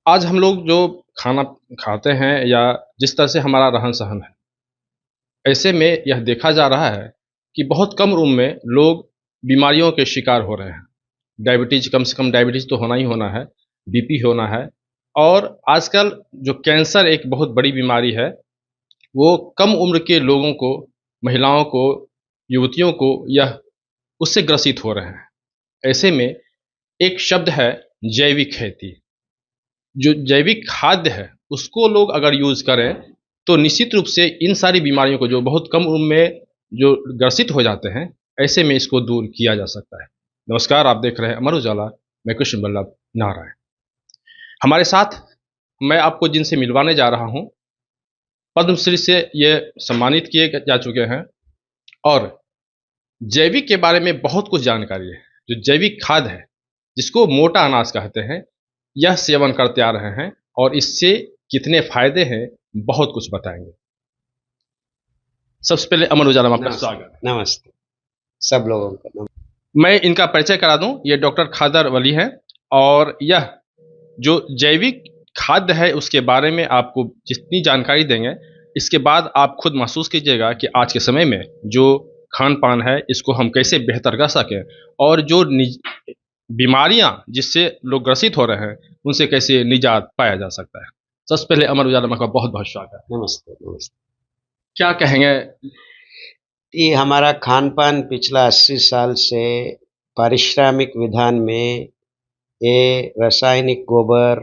आज हम लोग जो खाना खाते हैं या जिस तरह से हमारा रहन-सहन है, ऐसे में यह देखा जा रहा है कि बहुत कम उम्र में लोग बीमारियों के शिकार हो रहे हैं। डायबिटीज़ कम से कम डायबिटीज़ तो होना ही होना है, बीपी होना है और आजकल जो कैंसर एक बहुत बड़ी बीमारी है, वो कम उम्र के लोगों को, महिलाओं को, युवतियों को यह उससे ग्रसित हो रहे हैं। ऐसे में एक शब्द है जैविक खेती। जो जैविक खाद्य है, उसको लोग अगर यूज़ करें, तो निश्चित रूप से इन सारी बीमारियों को जो बहुत कम उम्र में जो ग्रसित हो जाते हैं, ऐसे में इसको दूर किया जा सकता है। नमस्कार, आप देख रहे हैं अमर उजाला, मैं कृष्ण बल्लभ नारायण। हमारे साथ मैं आपको जिनसे मिलवाने जा रहा हूँ, पद्मश्री से ये सम्मानित किए जा चुके हैं और जैविक के बारे में बहुत कुछ जानकारी है। जो जैविक खाद है, जिसको मोटा अनाज कहते हैं, यह सेवन करते आ रहे हैं और इससे कितने फ़ायदे हैं, बहुत कुछ बताएँगे। सबसे पहले अमर उजाला में आपका नमस्ते। स्वागत है। नमस्ते सब लोगों को मैं इनका परिचय करा दूँ, ये डॉक्टर खादर वली हैं और यह जो जैविक खाद्य है, उसके बारे में आपको जितनी जानकारी देंगे, इसके बाद आप खुद महसूस कीजिएगा कि आज के समय में जो खान-पान है, इसको हम कैसे बेहतर कर सकें और जो बीमारियाँ जिससे लोग ग्रसित हो रहे हैं, उनसे कैसे निजात पाया जा सकता है। सबसे पहले अमर उजाला में आपका बहुत-बहुत स्वागत है। नमस्ते नमस्ते। क्या कहेंगे? ये हमारा खान पान पिछला 80 साल से पारिश्रमिक विधान में ये रासायनिक गोबर,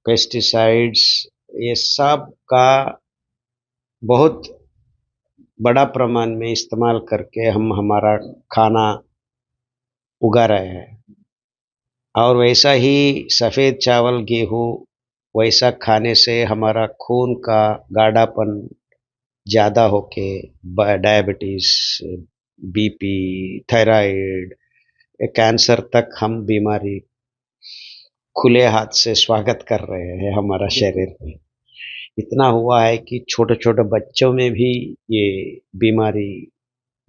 पेस्टिसाइड्स, ये सब का बहुत बड़ा प्रमाण में इस्तेमाल करके हम हमारा खाना उगा रहे हैं। और वैसा ही सफ़ेद चावल, गेहूँ वैसा खाने से हमारा खून का गाढ़ापन ज़्यादा होके डायबिटीज़, बीपी, थायराइड, कैंसर तक हम बीमारी खुले हाथ से स्वागत कर रहे हैं हमारा शरीर में। इतना हुआ है कि छोटे-छोटे बच्चों में भी ये बीमारी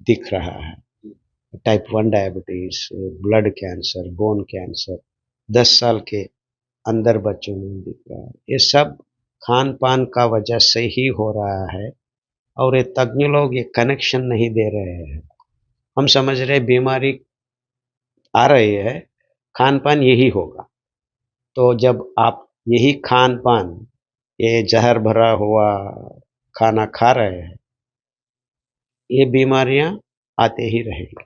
दिख रहा है। Type 1 diabetes, blood cancer, bone cancer 10 साल के अंदर बच्चों में दिख रहा है। ये सब खान-पान का वजह से ही हो रहा है और ये तज्ञ लोग ये कनेक्शन नहीं दे रहे हैं। हम समझ रहे बीमारी आ रही है, खान-पान यही होगा। तो जब आप यही खान-पान, ये जहर भरा हुआ खाना खा रहे हैं, ये बीमारियां आते ही रहेंगी।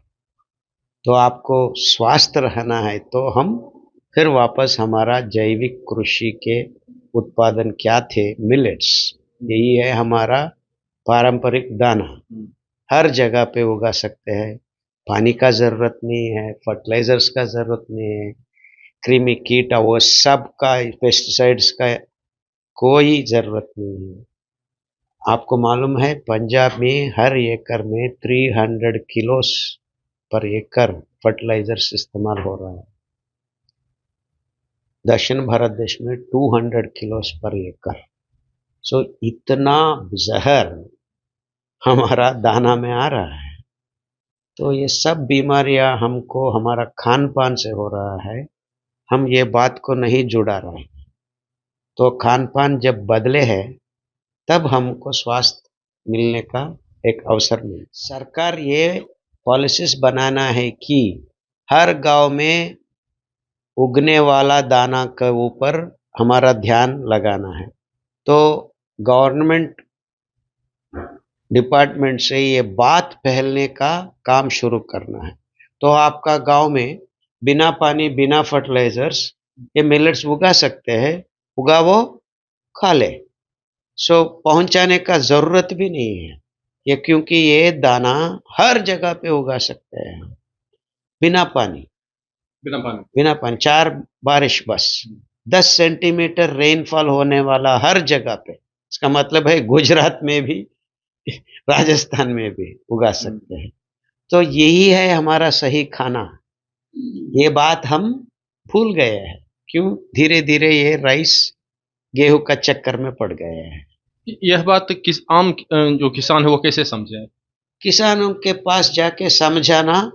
तो आपको स्वस्थ रहना है तो हम फिर वापस हमारा जैविक कृषि के उत्पादन क्या थे, मिलेट्स, यही है हमारा पारंपरिक दाना। हर जगह पे उगा सकते हैं। पानी का ज़रूरत नहीं है, फर्टिलाइज़र्स का ज़रूरत नहीं है, कृमि कीट वो सब का, पेस्टिसाइड्स का कोई ज़रूरत नहीं है। आपको मालूम है पंजाब में हर एकड़ में 300 किलोस पर एकड़ फर्टिलाइज़र्स इस्तेमाल हो रहा है। दक्षिण भारत देश में 200 किलोस पर एकड़। सो इतना जहर हमारा दाना में आ रहा है। तो ये सब बीमारियां हमको हमारा खान पान से हो रहा है। हम ये बात को नहीं जुड़ा रहे। तो खान पान जब बदले है तब हमको स्वास्थ्य मिलने का एक अवसर मिले। सरकार ये पॉलिसीज बनाना है कि हर गांव में उगने वाला दाना के ऊपर हमारा ध्यान लगाना है। तो गवर्नमेंट डिपार्टमेंट से ये बात फैलने का काम शुरू करना है। तो आपका गांव में बिना पानी, बिना फर्टिलाइजर्स ये मिलेट्स उगा सकते हैं, उगा वो खा ले। सो पहुंचाने का ज़रूरत भी नहीं है ये, क्योंकि ये दाना हर जगह पे उगा सकते हैं बिना पानी। बिना पानी 4 बारिश बस 10 सेंटीमीटर रेनफॉल होने वाला हर जगह पे। इसका मतलब है गुजरात में भी राजस्थान में भी उगा सकते हैं। तो यही है हमारा सही खाना। ये बात हम भूल गए हैं। क्यों? धीरे धीरे ये राइस, गेहूं का चक्कर में पड़ गए हैं। यह बात जो किसान है, वो कैसे समझे? किसानों के पास जाके समझाना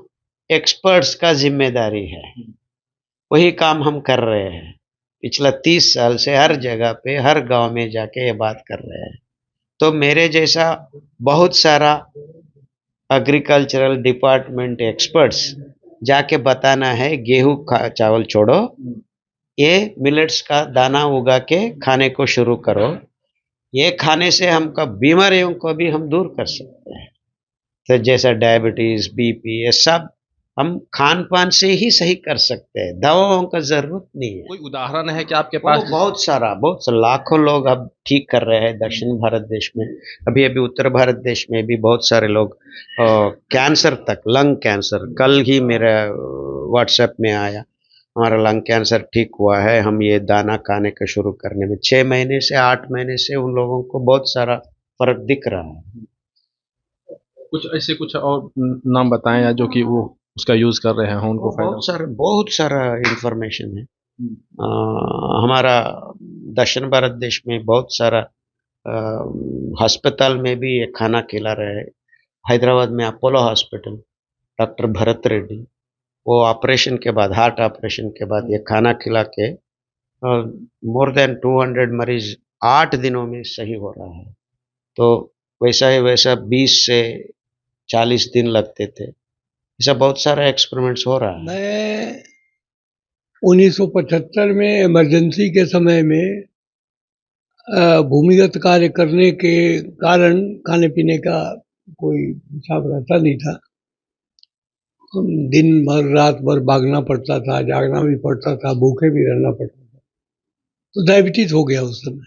एक्सपर्ट्स का जिम्मेदारी है। वही काम हम कर रहे हैं। पिछला 30 साल से हर जगह पे हर गांव में जाके ये बात कर रहे हैं। तो मेरे जैसा बहुत सारा एग्रीकल्चरल डिपार्टमेंट एक्सपर्ट्स जाके बताना है गेहूं चावल छोड़ो, ये मिलेट्स का दाना उगा के खाने को शुरू करो। ये खाने से हमका बीमारियों को भी हम दूर कर सकते हैं। तो जैसा डायबिटीज, बीपी, ये सब हम खान पान से ही सही कर सकते हैं, दवाओं का जरूरत नहीं है। कोई उदाहरण है कि आपके पास? बहुत सारा लाखों लोग अब ठीक कर रहे हैं दक्षिण भारत देश में। अभी अभी उत्तर भारत देश में भी बहुत सारे लोग कैंसर तक, लंग कैंसर, कल ही मेरा व्हाट्सएप में आया हमारा लंग कैंसर ठीक हुआ है। हम ये दाना खाने का शुरू करने में 6 महीने से 8 महीने से उन लोगों को बहुत सारा फर्क दिख रहा है। कुछ ऐसे कुछ और नाम बताएं या जो कि वो उसका यूज कर रहे हैं उनको फायदा? बहुत सारा इंफॉर्मेशन है। हमारा दक्षिण भारत देश में बहुत सारा अस्पताल में भी ये खाना खिला रहे हैं। हैदराबाद में Apollo hospital, doctor Bharat Reddy, वो ऑपरेशन के बाद, हार्ट ऑपरेशन के बाद ये खाना खिला के मोर देन 200 मरीज 8 दिनों में सही हो रहा है। तो वैसा ही वैसा 20 से 40 दिन लगते थे। ऐसा बहुत सारा एक्सपेरिमेंट्स हो रहा है। मैं 1975 में इमरजेंसी के समय में भूमिगत कार्य करने के कारण खाने पीने का कोई हिसाब रहता नहीं था। दिन भर रात भर भागना पड़ता था, जागना भी पड़ता था, भूखे भी रहना पड़ता था। तो डायबिटीज हो गया उस समय,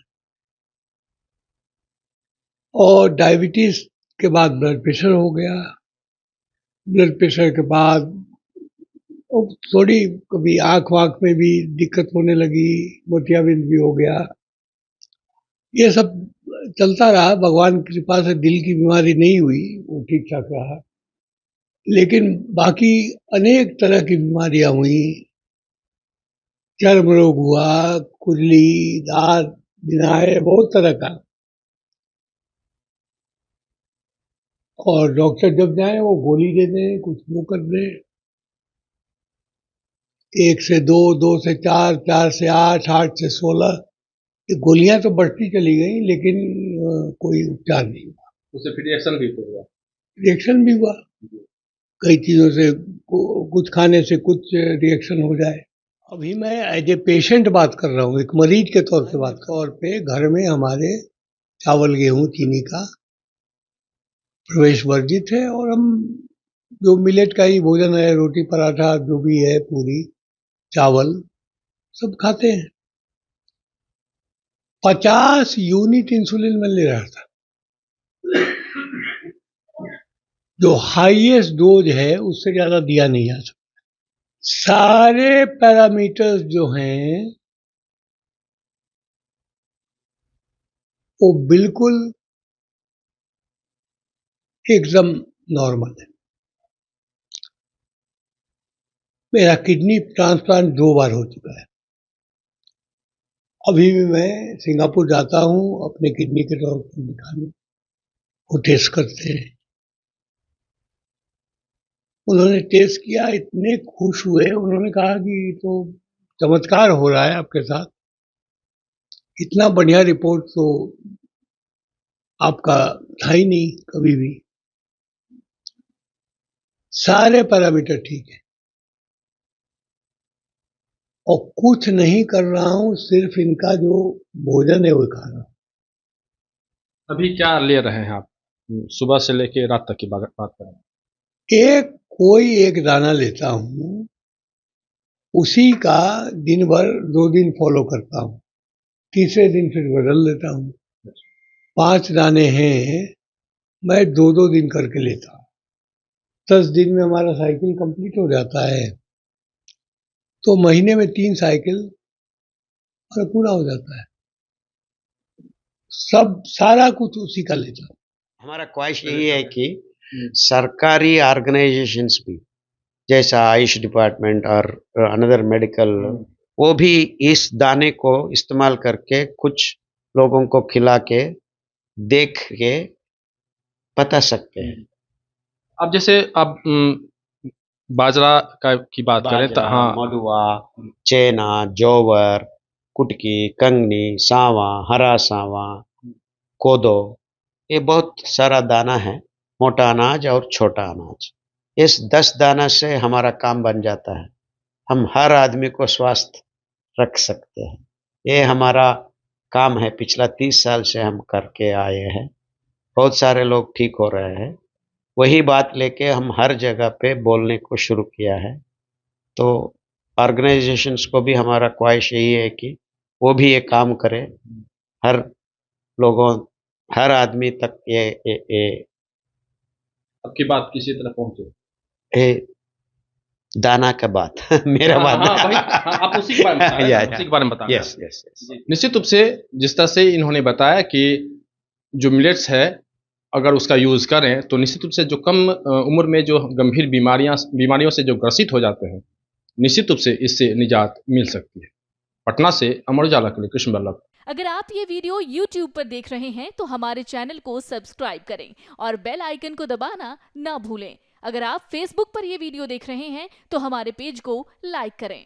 और डायबिटीज के बाद ब्लड प्रेशर हो गया। ब्लड प्रेशर के बाद थोड़ी कभी आँख वाँख में भी दिक्कत होने लगी, मोतियाबिंद भी हो गया। ये सब चलता रहा। भगवान की कृपा से दिल की बीमारी नहीं हुई, वो ठीक ठाक रहा। लेकिन बाकी अनेक तरह की बीमारियां हुई। चर्म रोग हुआ, खुजली, दांत बिनाए, बहुत तरह का। और डॉक्टर जब जाए वो गोली दे दें, कुछ वो कर दे। 1 से 2, 2 से 4, 4 से 8, 8 से 16, ये गोलियां तो बढ़ती चली गई, लेकिन कोई उपचार नहीं हुआ। उससे फिर रिएक्शन भी हुआ? रिएक्शन भी हुआ, कई चीजों से, कुछ खाने से कुछ रिएक्शन हो जाए। अभी मैं एज ए पेशेंट बात कर रहा हूँ, एक मरीज के तौर पे बात तौर पे घर में हमारे चावल, गेहूं, चीनी का प्रवेश वर्जित है, और हम जो मिलेट का ही भोजन है, रोटी पराठा जो भी है, पूरी चावल सब खाते हैं। 50 यूनिट इंसुलिन में ले रहा था, जो हाईएस्ट डोज है उससे ज्यादा दिया नहीं जा सकता। सारे पैरामीटर्स जो हैं वो बिल्कुल एकदम नॉर्मल है। मेरा किडनी ट्रांसप्लांट 2 बार हो चुका है। अभी भी मैं सिंगापुर जाता हूँ अपने किडनी के डॉक्टर दिखाने, वो टेस्ट करते हैं। उन्होंने टेस्ट किया, इतने खुश हुए, उन्होंने कहा कि तो चमत्कार हो रहा है आपके साथ, इतना बढ़िया रिपोर्ट तो आपका था ही नहीं कभी भी। सारे पैरामीटर ठीक है, और कुछ नहीं कर रहा हूं, सिर्फ इनका जो भोजन है वो खा रहा हूं। अभी क्या ले रहे हैं आप? सुबह से लेके रात तक की बात करें। कोई एक दाना लेता हूं, उसी का दिन भर 2 दिन फॉलो करता हूं, तीसरे दिन फिर बदल लेता हूं। 5 दाने हैं, मैं 2-2 दिन करके लेता हूं। 10 दिन में हमारा साइकिल कंप्लीट हो जाता है, तो महीने में 3 साइकिल और पूरा हो जाता है। सब सारा कुछ उसी का लेता हूं। हमारा ख्वाहिश यही है कि सरकारी ऑर्गेनाइजेशंस भी, जैसा आयुष डिपार्टमेंट और अनदर मेडिकल, वो भी इस दाने को इस्तेमाल करके कुछ लोगों को खिला के देख के बता सकते हैं। अब जैसे अब बाजरा का की बात करें तो हाँ, मडुआ, चेना, जोवर, कुटकी, कंगनी, सांवा, हरा सांवा, कोदो, ये बहुत सारा दाना है, मोटा अनाज और छोटा अनाज। इस 10 दाना से हमारा काम बन जाता है। हम हर आदमी को स्वस्थ रख सकते हैं। ये हमारा काम है, पिछला 30 साल से हम करके आए हैं। बहुत सारे लोग ठीक हो रहे हैं। वही बात लेके हम हर जगह पे बोलने को शुरू किया है। तो ऑर्गेनाइजेशंस को भी हमारा ख्वाहिश यही है कि वो भी ये काम करें, हर लोगों, हर आदमी तक ये आपकी बात किसी तरह पहुंचे। ये दाना का बात मेरा हाँ, बात हाँ, हाँ, आप उसी के बारे में बता रहे हैं, उसी के बारे में बता रहे हैं। Yes yes yes. निश्चित रूप से जिस तरह से इन्होंने बताया कि जो मिलेट्स है अगर उसका यूज़ करें तो निश्चित रूप से जो कम उम्र में जो गंभीर बीमारियों से जो ग्रसित हो जाते हैं, निश्चित रूप से इससे निजात मिल सकती है। पटना से अमर उजाला के लिए कृष्ण बल्लभ। अगर आप ये वीडियो YouTube पर देख रहे हैं तो हमारे चैनल को सब्सक्राइब करें और बेल आइकन को दबाना ना भूलें। अगर आप Facebook पर ये वीडियो देख रहे हैं तो हमारे पेज को लाइक करें।